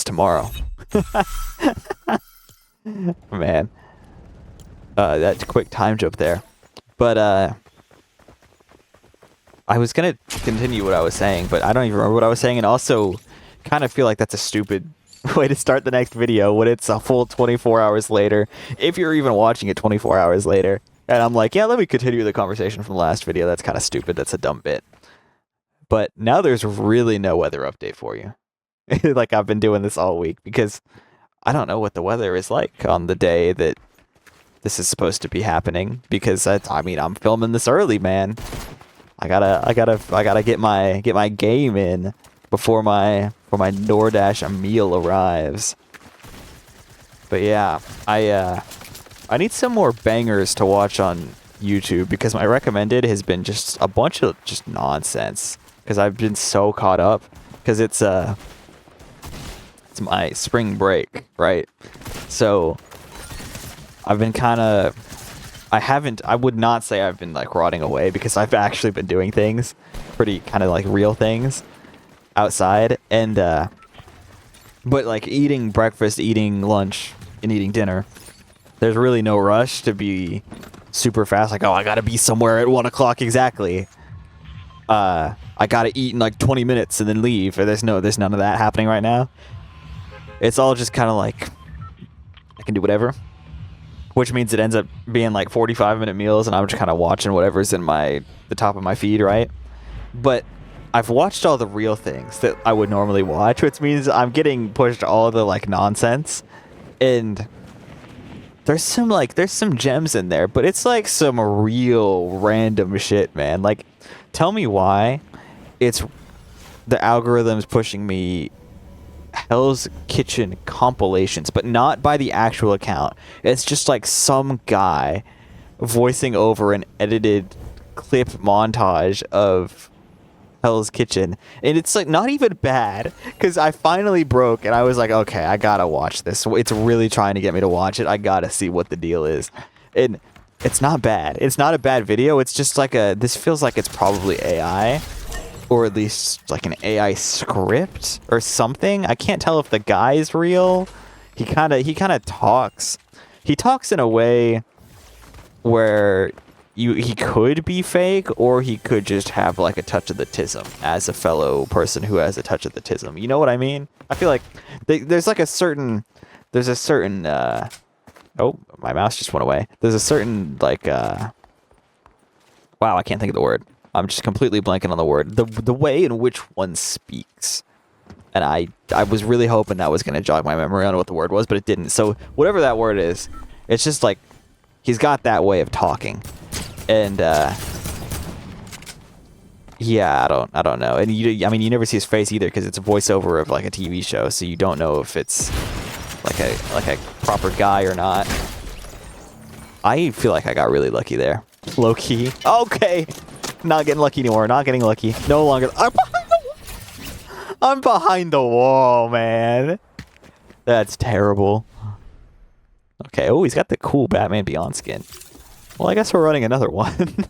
updates tomorrow. Man. That quick time jump there. But, I was gonna continue what I was saying, but I don't even remember what I was saying, and also kind of feel like that's a stupid way to start the next video when it's a full 24 hours later, if you're even watching it 24 hours later. And I'm like, yeah, let me continue the conversation from the last video. That's kind of stupid. That's a dumb bit. But now there's really no weather update for you. Like I've been doing this all week because I don't know what the weather is like on the day that this is supposed to be happening, because I mean, I'm filming this early, man. I gotta get my game in before my DoorDash meal arrives. But yeah, I need some more bangers to watch on YouTube, because my recommended has been just a bunch of just nonsense, because I've been so caught up, because it's my spring break, right? So I've been I would not say I've been like rotting away, because I've actually been doing things, pretty kind of like real things outside, and but like eating breakfast, eating lunch, and eating dinner, there's really no rush to be super fast, like, oh, I gotta be somewhere at 1 o'clock exactly. I gotta eat in like 20 minutes and then leave. There's none of that happening right now. It's all just kind of like, I can do whatever. Which means it ends up being like 45-minute meals, and I'm just kind of watching whatever's in the top of my feed, right? But I've watched all the real things that I would normally watch, which means I'm getting pushed all the like nonsense, and there's some gems in there, but it's like some real random shit, man. Like, tell me why it's the algorithm's pushing me Hell's Kitchen compilations, but not by the actual account. It's just like some guy voicing over an edited clip montage of Hell's Kitchen, and it's like not even bad, because I finally broke and I was like, okay, I gotta watch this. It's really trying to get me to watch it. I gotta see what the deal is. And it's not bad. It's not a bad video. It's just like this feels like it's probably AI, or at least like an AI script or something. I can't tell if the guy's real. He kind of talks. He talks in a way where he could be fake, or he could just have like a touch of the tism, as a fellow person who has a touch of the tism. You know what I mean? I feel like there's a certain oh, my mouse just went away. There's a certain like wow, I can't think of the word. I'm just completely blanking on the word. The way in which one speaks. And I was really hoping that was going to jog my memory on what the word was, but it didn't. So whatever that word is, it's just like he's got that way of talking. And yeah, I don't know. And you never see his face either, because it's a voiceover of like a TV show, so you don't know if it's like a proper guy or not. I feel like I got really lucky there. Low key. Okay. Not getting lucky anymore. Not getting lucky. No longer. I'm behind the wall, man. That's terrible. Okay. Oh, he's got the cool Batman Beyond skin. Well, I guess we're running another one.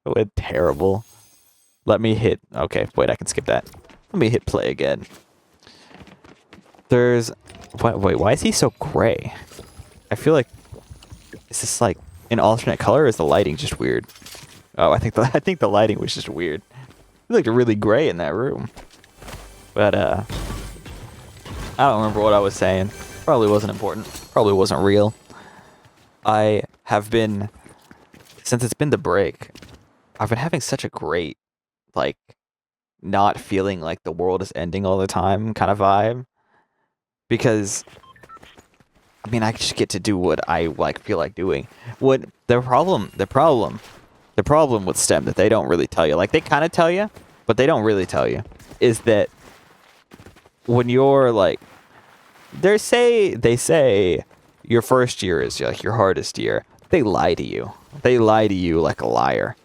Oh, terrible. Let me hit. Okay, wait, I can skip that. Let me hit play again. There's. Wait, why is he so gray? I feel like. Is this like an alternate color, or is the lighting just weird? Oh, I think the lighting was just weird. It looked really gray in that room. But I don't remember what I was saying. Probably wasn't important. Probably wasn't real. I have been, since it's been the break, I've been having such a great, like, not feeling like the world is ending all the time kind of vibe. Because, I mean, I just get to do what I like feel like doing. What the problem with STEM that they don't really tell you, like they kind of tell you, but they don't really tell you, is that when you're like, they say your first year is like your hardest year. They lie to you. They lie to you like a liar.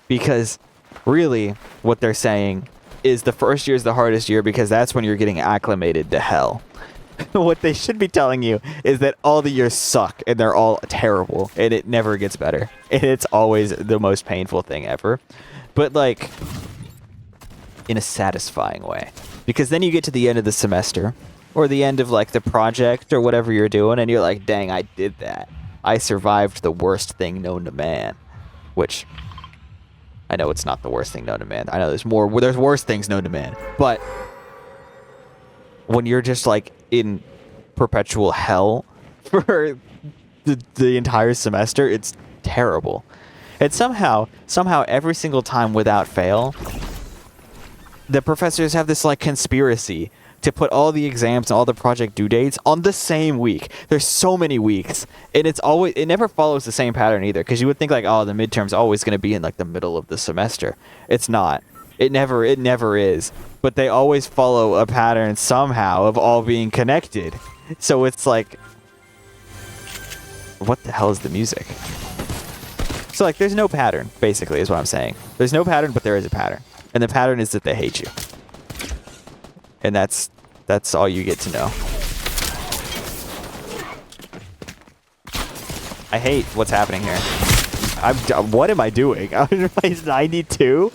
Because really what they're saying is the first year is the hardest year, because that's when you're getting acclimated to hell. What they should be telling you is that all the years suck and they're all terrible and it never gets better. And it's always the most painful thing ever. But like, in a satisfying way. Because then you get to the end of the semester, or the end of like the project or whatever you're doing, and you're like, dang, I did that. I survived the worst thing known to man. Which, I know it's not the worst thing known to man. I know there's worse things known to man. But when you're just like in perpetual hell for the entire semester, it's terrible. And somehow every single time without fail, the professors have this like conspiracy to put all the exams and all the project due dates on the same week. There's so many weeks, and it never follows the same pattern either, because you would think like, oh, the midterm's always going to be in like the middle of the semester. It's not. It never is. But they always follow a pattern somehow of all being connected. So it's like, what the hell is the music? So like, there's no pattern, basically, is what I'm saying. There's no pattern, but there is a pattern. And the pattern is that they hate you. And that's all you get to know. I hate what's happening here. What am I doing? I'm 92?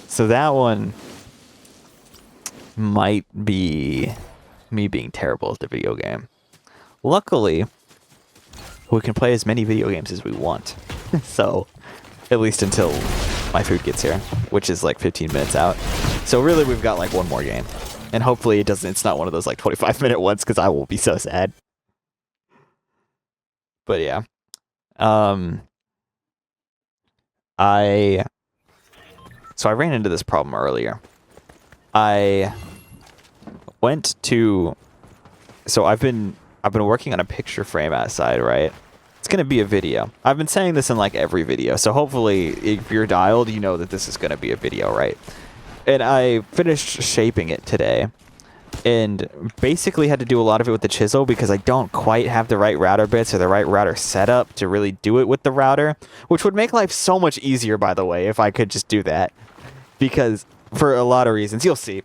So that one might be me being terrible at the video game. Luckily, we can play as many video games as we want. So, at least until my food gets here, which is like 15 minutes out. So really, we've got like one more game. And hopefully it's not one of those like 25-minute ones, because I will be so sad. But yeah. So I ran into this problem earlier. So I've been working on a picture frame outside, right? It's going to be a video. I've been saying this in like every video, so hopefully if you're dialed, you know that this is going to be a video, right? And I finished shaping it today, and basically had to do a lot of it with the chisel because I don't quite have the right router bits or the right router setup to really do it with the router, which would make life so much easier, by the way, if I could just do that. Because for a lot of reasons, you'll see,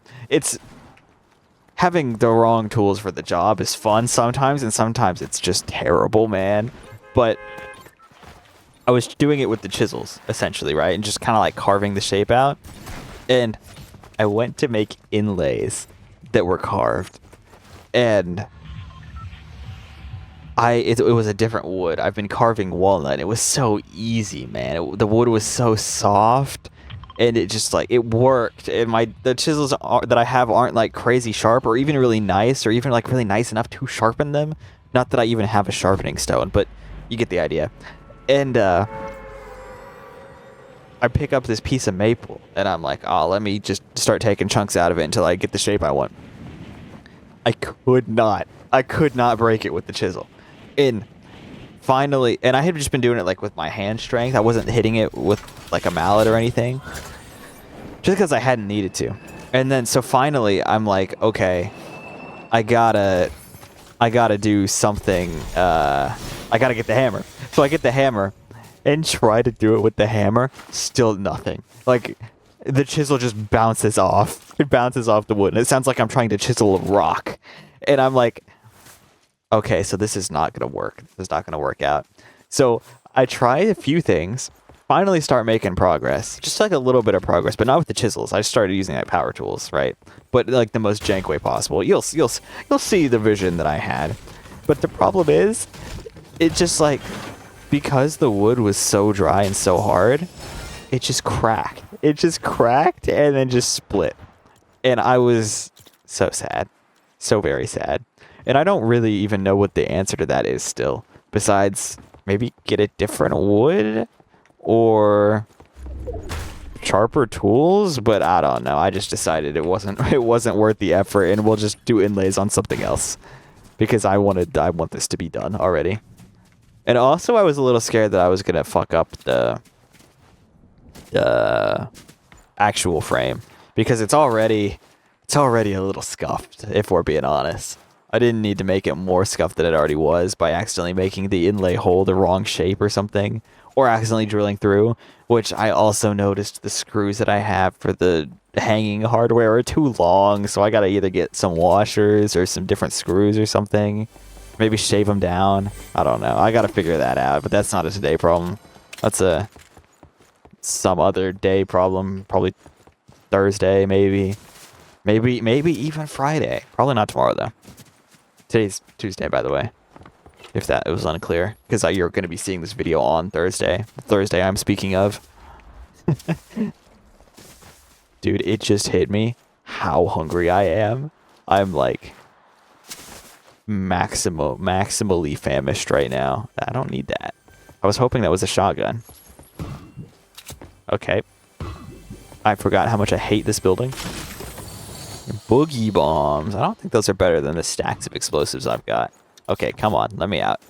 having the wrong tools for the job is fun sometimes, and sometimes it's just terrible, man. But I was doing it with the chisels, essentially, right? And just kind of like carving the shape out. And I went to make inlays that were carved. And it was a different wood. I've been carving walnut. It was so easy, man. The wood was so soft. And it just like, it worked. And the chisels that I have aren't like crazy sharp or even really nice, or even like really nice enough to sharpen them. Not that I even have a sharpening stone, but you get the idea. And I pick up this piece of maple, and I'm like, oh, let me just start taking chunks out of it until I get the shape I want. I could not break it with the chisel. And finally, and I had just been doing it like with my hand strength. I wasn't hitting it with like a mallet or anything, just because I hadn't needed to. And then so finally I'm like, okay, I gotta do something. I gotta get the hammer. So I get the hammer and try to do it with the hammer. Still nothing. Like, the chisel just bounces off. It bounces off the wood. And it sounds like I'm trying to chisel a rock. And I'm like, okay, so this is not going to work. This is not going to work out. So I tried a few things. Finally start making progress. Just like a little bit of progress, but not with the chisels. I started using like power tools, right? But like the most jank way possible. You'll see the vision that I had. But the problem is, it just like, because the wood was so dry and so hard, it just cracked. It just cracked and then just split. And I was so sad. So very sad. And I don't really even know what the answer to that is still. Besides, maybe get a different wood or sharper tools, but I don't know. I just decided it wasn't worth the effort, and we'll just do inlays on something else. Because I want this to be done already. And also, I was a little scared that I was gonna fuck up the actual frame, because it's already a little scuffed, if we're being honest. I didn't need to make it more scuffed than it already was by accidentally making the inlay hole the wrong shape or something, or accidentally drilling through, which I also noticed the screws that I have for the hanging hardware are too long, so I gotta either get some washers or some different screws or something. Maybe shave them down. I don't know. I gotta figure that out, but that's not a today problem. That's some other day problem. Probably Thursday, maybe. Maybe even Friday. Probably not tomorrow though. Today's Tuesday, by the way. If that it was unclear, because you're going to be seeing this video on Thursday. Thursday I'm speaking of. Dude, it just hit me how hungry I am. I'm like maximally famished right now. I don't need that. I was hoping that was a shotgun. Okay. I forgot how much I hate this building. Boogie bombs. I don't think those are better than the stacks of explosives I've got. Okay, come on. Let me out.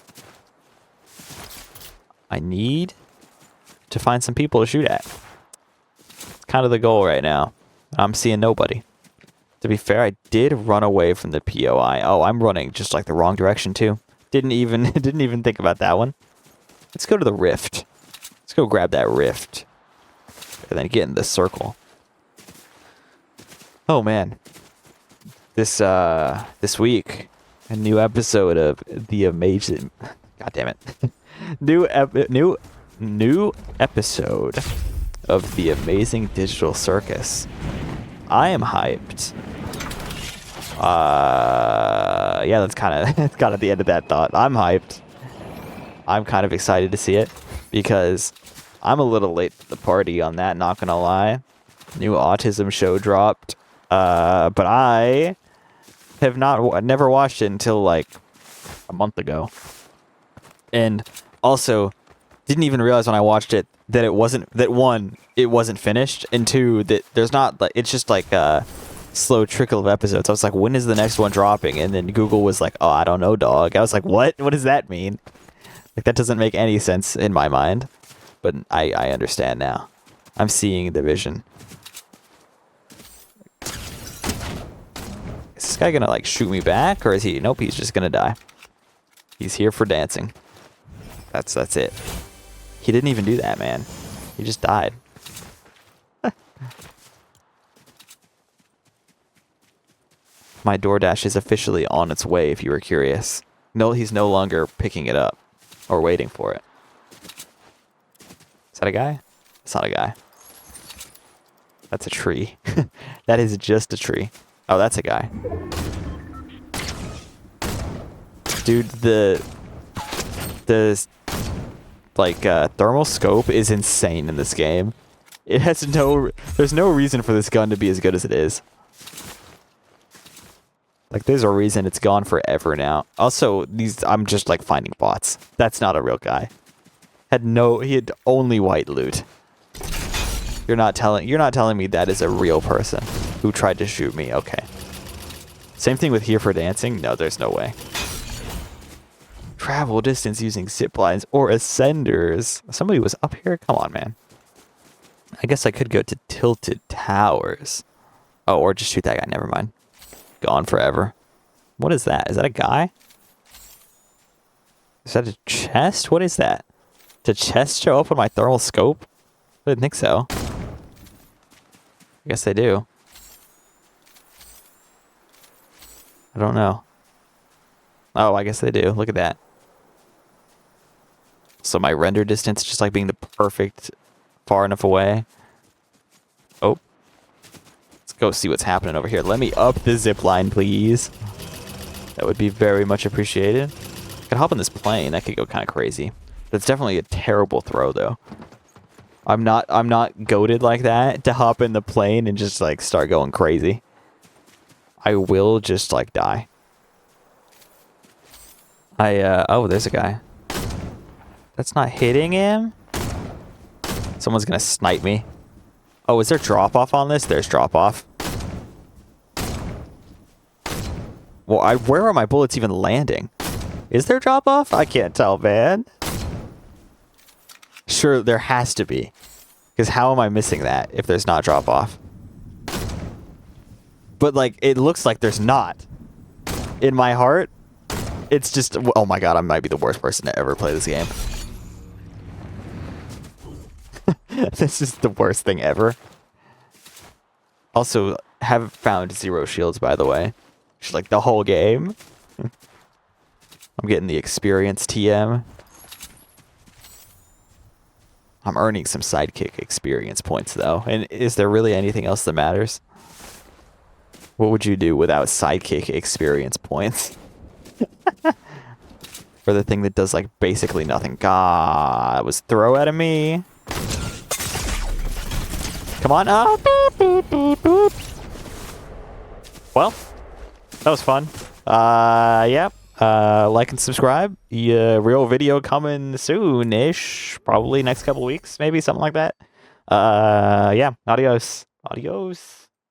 I need to find some people to shoot at. It's kind of the goal right now. I'm seeing nobody. To be fair, I did run away from the POI. Oh, I'm running just like the wrong direction too. Didn't even think about that one. Let's go to the rift. Let's go grab that rift. And then get in the circle. Oh man. This week, a new episode of The Amazing... God damn it. New episode of The Amazing Digital Circus. I am hyped. Yeah, that's kind of the end of that thought. I'm hyped. I'm kind of excited to see it because I'm a little late to the party on that, not gonna lie. New autism show dropped. But I have never watched it until like a month ago. And also didn't even realize when I watched it that it wasn't finished, and two, that there's not like, it's just like a slow trickle of episodes. I was like, when is the next one dropping? And then Google was like, oh, I don't know, dog. I was like, what does that mean? Like, that doesn't make any sense in my mind, but I understand now. I'm seeing the vision. Is this guy gonna like shoot me back, or is he? Nope, he's just gonna die. He's here for dancing. That's it. He didn't even do that, man. He just died. My DoorDash is officially on its way, if you were curious. No, he's no longer picking it up or waiting for it. Is that a guy? It's not a guy. That's a tree. That is just a tree. Oh, that's a guy. Dude, the thermal scope is insane in this game. It has there's no reason for this gun to be as good as it is. Like, there's a reason it's gone forever now. Also, I'm just like finding bots. That's not a real guy. He had only white loot. You're not telling me that is a real person who tried to shoot me. Okay. Same thing with here for dancing. No, there's no way. Travel distance using zip lines or ascenders. Somebody was up here? Come on, man. I guess I could go to Tilted Towers. Oh, or just shoot that guy. Never mind. Gone forever. What is that? Is that a guy? Is that a chest? What is that? Did chest show up on my thermal scope? I didn't think so. I guess they do. I don't know. Oh, I guess they do. Look at that. So my render distance just like being the perfect far enough away. Oh. Let's go see what's happening over here. Let me up the zip line, please. That would be very much appreciated. I could hop on this plane. That could go kind of crazy. That's definitely a terrible throw, though. I'm not goated like that to hop in the plane and just like start going crazy. I will just like die. Oh, there's a guy. That's not hitting him? Someone's gonna snipe me. Oh, is there drop off on this? There's drop off. Well, where are my bullets even landing? Is there drop off? I can't tell, man. Sure, there has to be. Because how am I missing that if there's not drop off? But like, it looks like there's not. In my heart, it's just, oh my god, I might be the worst person to ever play this game. This is the worst thing ever. Also, have found 0 shields, by the way. Just like the whole game. I'm getting the experience TM. I'm earning some sidekick experience points, though. And is there really anything else that matters? What would you do without sidekick experience points? For the thing that does like basically nothing. God, it was throw at me. Come on. Oh, boop, boop, boop, boop. Well, that was fun. Yeah. Like and subscribe. Yeah, real video coming soon-ish. Probably next couple weeks, maybe something like that. Yeah. Adios. Adios.